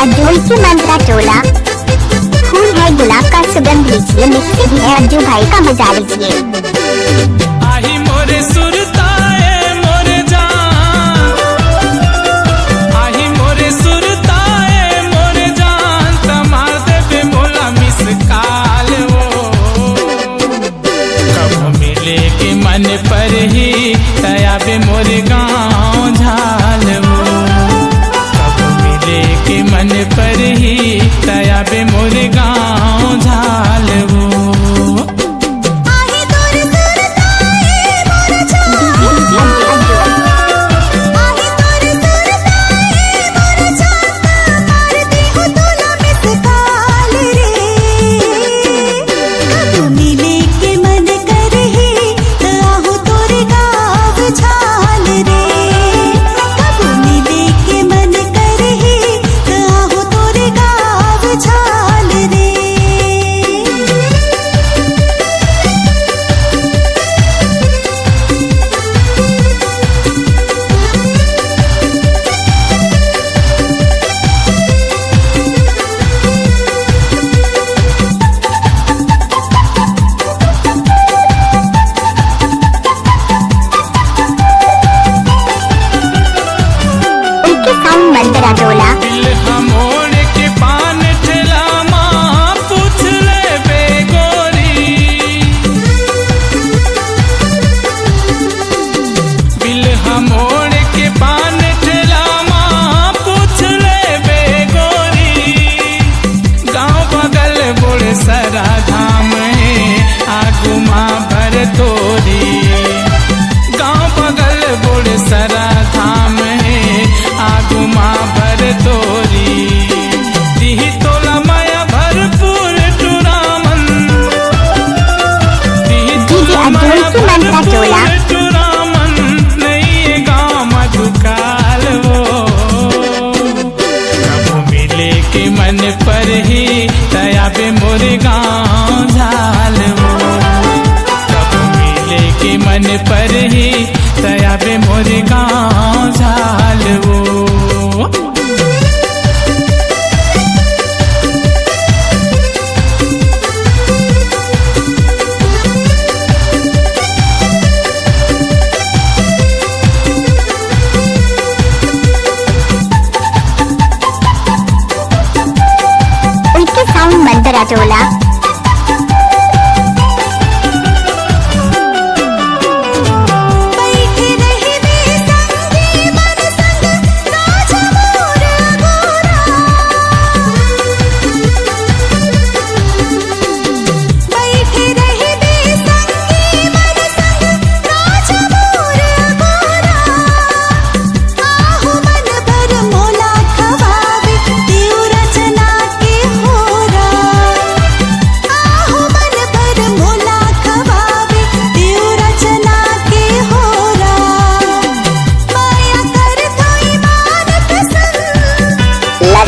अज्जू की मंत्रा टोला। फूल है गुलाब का सुगंध लीजिए, मिक्सी भी है अज्जू भाई का मजा लीजिए। आही मोरे सुरताए मोरे जान, आही मोरे सुरताए मोरे जान, तमार देवे मोला मिस काल वो। कब मिले के मन पर ही तयाबे मोरे गाँव झाल वो। कब मिले के मन पर ही तयाबे मोरे गाँव झाल वो। टोला बिल हमोड़ के पान ठेला माँ पूछ ले बेगोरी। बिल हमोड़ के पान ठेला माँ पूछ ले बेगोरी। गाँव बगल बोल सरा धाम है आगू माँ भर तोरी। गाँव बगल बोल सरा धाम है आगू माँ भर तोरी। दिही तोला माया भरपूर टूरामन, दिही तोला माया भरपूर टूरामन, नहीं गाँव मधुकाल वो। कब मिले के मन पर ही तयाबे मोरे गाँव झाल वो। कब मिले के मन पर ही तयाबे मोरे गाँव झाल वो। मंत्रा टोला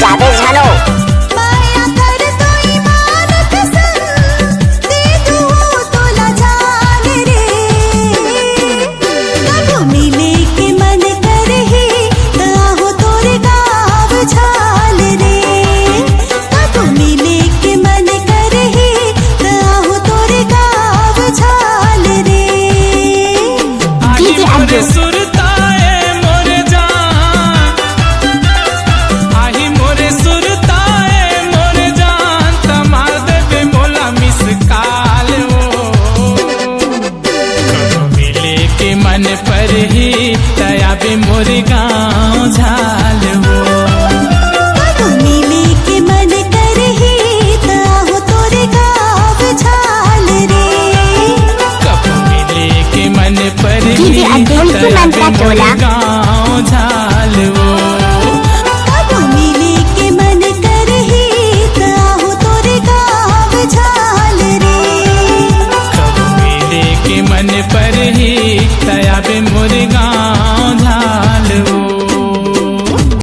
जावे झानो माया कर तो ईमान कसम, दे दूँ तोला जान रे। कब मिले के मन कर ही आहो तोरे गाँव झाल रे। कब मिले के मन कर ही आहो तोरे गाँव झाल रे। डीजे अज्जू सुरताए मोरे जान, आही मोरे सुरताए मोरे जान, तमार देवे मोला मिस काल वो। कब मिले के मन पर ही तयाबे मोरे गाँव झाल